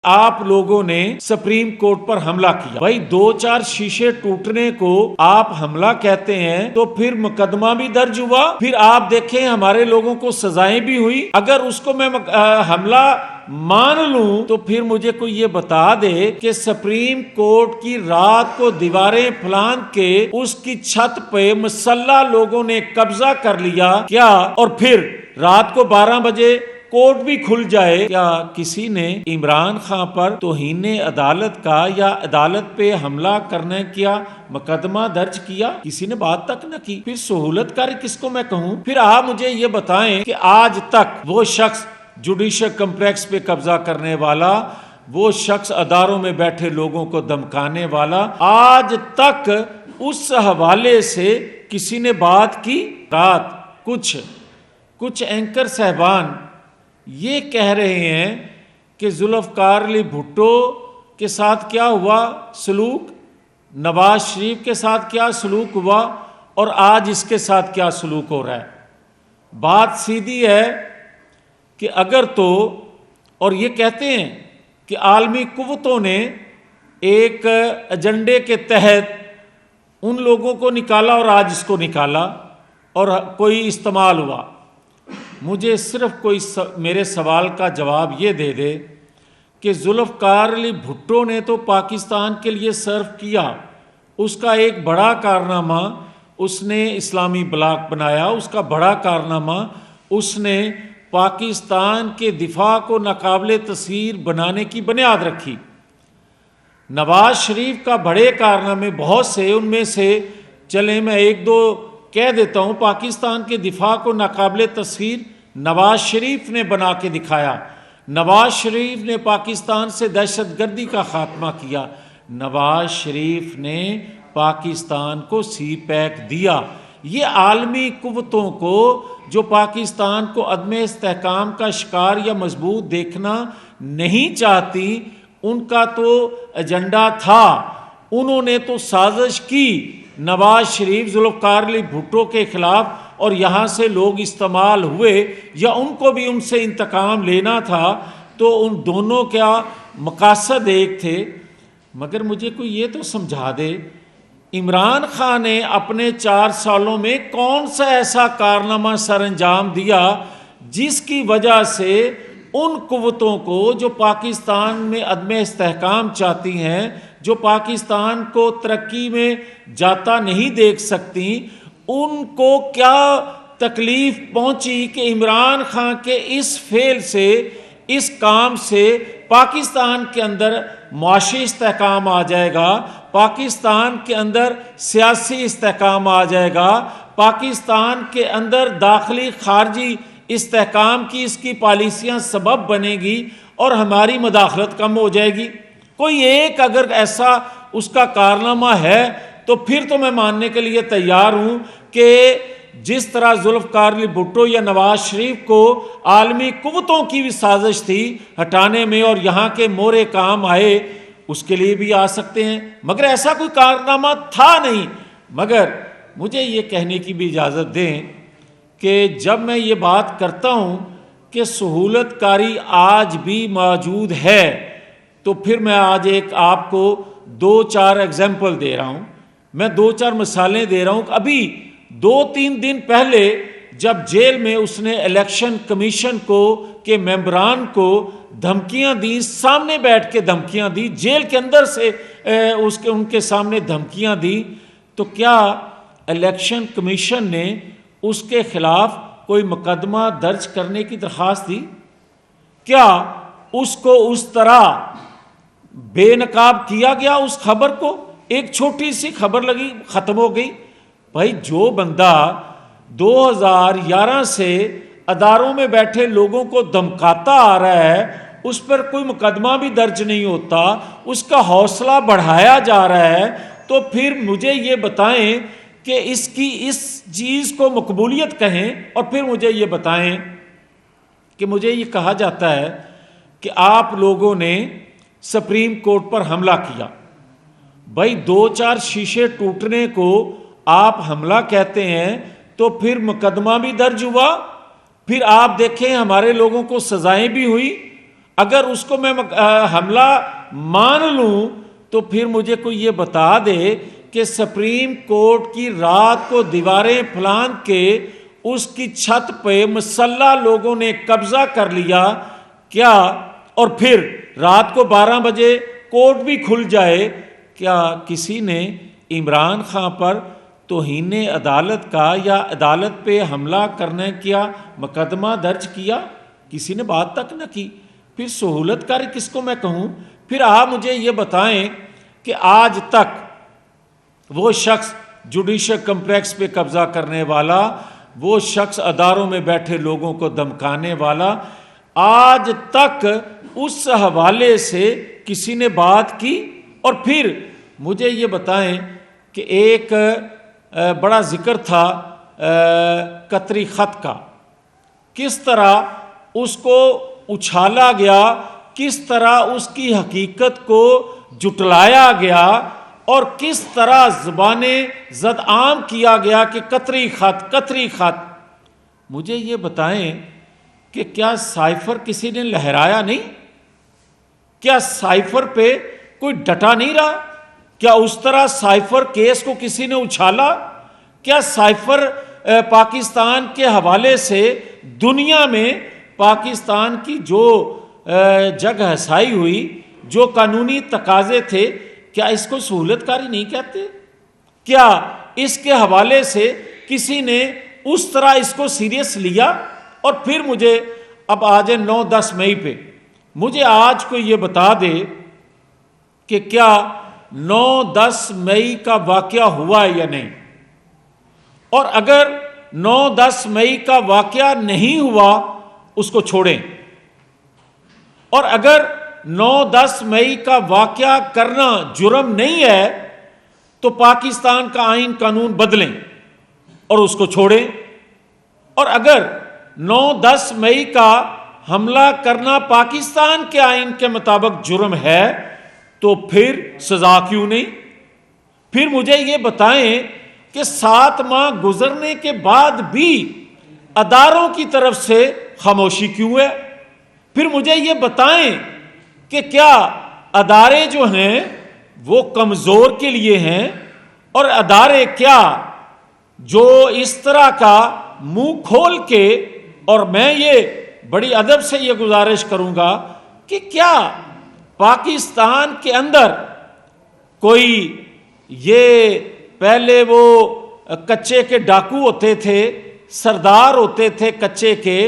آپ لوگوں نے سپریم کورٹ پر حملہ کیا، بھائی 2-4 شیشے ٹوٹنے کو آپ حملہ کہتے ہیں تو پھر مقدمہ بھی درج ہوا، پھر آپ دیکھیں ہمارے لوگوں کو سزائیں بھی ہوئی۔ اگر اس کو میں حملہ مان لوں تو پھر مجھے کوئی یہ بتا دے کہ سپریم کورٹ کی رات کو دیواریں پھلانگ کے اس کی چھت پہ مسلح لوگوں نے قبضہ کر لیا کیا، اور پھر رات کو 12 بجے کورٹ بھی کھل جائے، کیا کسی نے عمران خان پر توہین عدالت کا یا عدالت پہ حملہ کرنے کیا مقدمہ درج کیا؟ کسی نے بات تک نہ کی۔ پھر سہولت کاری کس کو میں کہوں؟ پھر آپ مجھے یہ بتائیں کہ آج تک وہ شخص جوڈیشل کمپلیکس پہ قبضہ کرنے والا، وہ شخص اداروں میں بیٹھے لوگوں کو دھمکانے والا، آج تک اس حوالے سے کسی نے بات کی؟ رات کچھ اینکر صاحبان یہ کہہ رہے ہیں کہ ذوالفقار علی بھٹو کے ساتھ کیا ہوا سلوک، نواز شریف کے ساتھ کیا سلوک ہوا، اور آج اس کے ساتھ کیا سلوک ہو رہا ہے۔ بات سیدھی ہے کہ اگر تو، اور یہ کہتے ہیں کہ عالمی قوتوں نے ایک ایجنڈے کے تحت ان لوگوں کو نکالا اور آج اس کو نکالا اور کوئی استعمال ہوا۔ مجھے صرف کوئی میرے سوال کا جواب یہ دے دے کہ ذوالفقار علی بھٹو نے تو پاکستان کے لیے سرو کیا، اس کا ایک بڑا کارنامہ اس نے اسلامی بلاک بنایا، اس کا بڑا کارنامہ اس نے پاکستان کے دفاع کو ناقابل تسخیر بنانے کی بنیاد رکھی۔ نواز شریف کا بڑے کارنامے بہت سے، ان میں سے چلیں میں ایک دو کہہ دیتا ہوں۔ پاکستان کے دفاع کو ناقابل تسخیر نواز شریف نے بنا کے دکھایا۔ نواز شریف نے پاکستان سے دہشت گردی کا خاتمہ کیا، نواز شریف نے پاکستان کو سی پیک دیا۔ یہ عالمی قوتوں کو جو پاکستان کو عدم استحکام کا شکار یا مضبوط دیکھنا نہیں چاہتی، ان کا تو ایجنڈا تھا، انہوں نے تو سازش کی نواز شریف ذوالفقار علی بھٹو کے خلاف، اور یہاں سے لوگ استعمال ہوئے، یا ان کو بھی ان سے انتقام لینا تھا، تو ان دونوں کا مقاصد ایک تھے۔ مگر مجھے کوئی یہ تو سمجھا دے، عمران خان نے اپنے 4 سالوں میں کون سا ایسا کارنامہ سر انجام دیا جس کی وجہ سے ان قوتوں کو جو پاکستان میں عدم استحکام چاہتی ہیں، جو پاکستان کو ترقی میں جاتا نہیں دیکھ سکتی، ان کو کیا تکلیف پہنچی کہ عمران خان کے اس فعل سے، اس کام سے پاکستان کے اندر معاشی استحکام آ جائے گا، پاکستان کے اندر سیاسی استحکام آ جائے گا، پاکستان کے اندر داخلی خارجی استحکام کی اس کی پالیسیاں سبب بنے گی اور ہماری مداخلت کم ہو جائے گی۔ کوئی ایک اگر ایسا اس کا کارنامہ ہے تو پھر تو میں ماننے کے لیے تیار ہوں کہ جس طرح ذوالفقار علی بھٹو یا نواز شریف کو عالمی قوتوں کی بھی سازش تھی ہٹانے میں اور یہاں کے مورے کام آئے، اس کے لیے بھی آ سکتے ہیں، مگر ایسا کوئی کارنامہ تھا نہیں۔ مگر مجھے یہ کہنے کی بھی اجازت دیں کہ جب میں یہ بات کرتا ہوں کہ سہولت کاری آج بھی موجود ہے، تو پھر میں آج ایک آپ کو 2-4 ایگزامپل دے رہا ہوں، میں 2-4 مثالیں دے رہا ہوں۔ ابھی 2-3 دن پہلے جب جیل میں اس نے الیکشن کمیشن کو کے ممبران کو دھمکیاں دی، سامنے بیٹھ کے دھمکیاں دی، جیل کے اندر سے ان کے سامنے دھمکیاں دی، تو کیا الیکشن کمیشن نے اس کے خلاف کوئی مقدمہ درج کرنے کی درخواست دی؟ کیا اس کو اس طرح بے نقاب کیا گیا؟ اس خبر کو ایک چھوٹی سی خبر لگی، ختم ہو گئی۔ بھائی جو بندہ 2011 سے اداروں میں بیٹھے لوگوں کو دھمکاتا آ رہا ہے، اس پر کوئی مقدمہ بھی درج نہیں ہوتا، اس کا حوصلہ بڑھایا جا رہا ہے، تو پھر مجھے یہ بتائیں کہ اس چیز کو مقبولیت کہیں، اور پھر مجھے یہ بتائیں کہ مجھے یہ کہا جاتا ہے کہ آپ لوگوں نے سپریم کورٹ پر حملہ کیا۔ بھائی 2-4 شیشے ٹوٹنے کو آپ حملہ کہتے ہیں تو پھر مقدمہ بھی درج ہوا، پھر آپ دیکھیں ہمارے لوگوں کو سزائیں بھی ہوئی۔ اگر اس کو میں حملہ مان لوں تو پھر مجھے کوئی یہ بتا دے کہ سپریم کورٹ کی رات کو دیواریں پھلان کے اس کی چھت پہ مسلح لوگوں نے قبضہ کر لیا کیا، اور پھر رات کو 12 بجے کورٹ بھی کھل جائے، کیا کسی نے عمران خان پر توہین عدالت کا یا عدالت پہ حملہ کرنے کیا مقدمہ درج کیا؟ کسی نے بات تک نہ کی۔ پھر سہولت کاری کس کو میں کہوں؟ پھر آپ مجھے یہ بتائیں کہ آج تک وہ شخص جوڈیشل کمپلیکس پہ قبضہ کرنے والا، وہ شخص اداروں میں بیٹھے لوگوں کو دھمکانے والا، آج تک اس حوالے سے کسی نے بات کی؟ اور پھر مجھے یہ بتائیں کہ ایک بڑا ذکر تھا قطری خط کا، کس طرح اس کو اچھالا گیا، کس طرح اس کی حقیقت کو جٹلایا گیا، اور کس طرح زبان زد عام کیا گیا کہ قطری خط قطری خط۔ مجھے یہ بتائیں کہ کیا سائفر کسی نے لہرایا نہیں؟ کیا سائفر پہ کوئی ڈٹا نہیں رہا؟ کیا اس طرح سائفر کیس کو کسی نے اچھالا؟ کیا سائفر پاکستان کے حوالے سے دنیا میں پاکستان کی جو جگ ہسائی ہوئی، جو قانونی تقاضے تھے، کیا اس کو سہولت کاری نہیں کہتے؟ کیا اس کے حوالے سے کسی نے اس طرح اس کو سیریس لیا؟ اور پھر مجھے اب آج 9-10 مئی پہ مجھے آج کو یہ بتا دے کہ کیا 9-10 مئی کا واقعہ ہوا یا نہیں، اور اگر 9-10 مئی کا واقعہ نہیں ہوا اس کو چھوڑیں، اور اگر 9-10 مئی کا واقعہ کرنا جرم نہیں ہے تو پاکستان کا آئین قانون بدلیں اور اس کو چھوڑیں، اور اگر 9-10 مئی کا حملہ کرنا پاکستان کے آئین کے مطابق جرم ہے تو پھر سزا کیوں نہیں؟ پھر مجھے یہ بتائیں کہ 7 ماہ گزرنے کے بعد بھی اداروں کی طرف سے خاموشی کیوں ہے؟ پھر مجھے یہ بتائیں کہ کیا ادارے جو ہیں وہ کمزور کے لیے ہیں، اور ادارے کیا جو اس طرح کا منہ کھول کے، اور میں یہ بڑی ادب سے یہ گزارش کروں گا کہ کیا پاکستان کے اندر کوئی یہ پہلے وہ کچے کے ڈاکو ہوتے تھے، سردار ہوتے تھے کچے کے،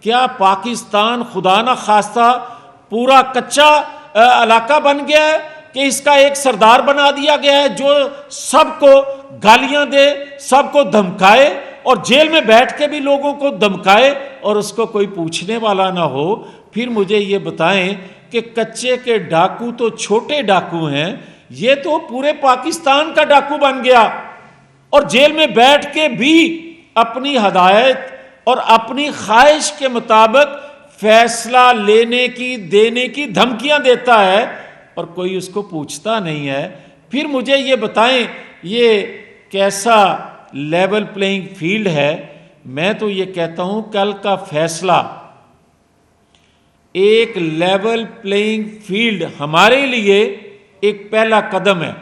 کیا پاکستان خدا نہ خواستہ پورا کچا علاقہ بن گیا ہے کہ اس کا ایک سردار بنا دیا گیا ہے جو سب کو گالیاں دے، سب کو دھمکائے، اور جیل میں بیٹھ کے بھی لوگوں کو دھمکائے اور اس کو کوئی پوچھنے والا نہ ہو؟ پھر مجھے یہ بتائیں کہ کچے کے ڈاکو تو چھوٹے ڈاکو ہیں، یہ تو پورے پاکستان کا ڈاکو بن گیا، اور جیل میں بیٹھ کے بھی اپنی ہدایت اور اپنی خواہش کے مطابق فیصلہ لینے کی دینے کی دھمکیاں دیتا ہے، اور کوئی اس کو پوچھتا نہیں ہے۔ پھر مجھے یہ بتائیں یہ کیسا لیول پلینگ فیلڈ ہے؟ میں تو یہ کہتا ہوں کل کا فیصلہ ایک لیول پلینگ فیلڈ ہمارے لیے ایک پہلا قدم ہے۔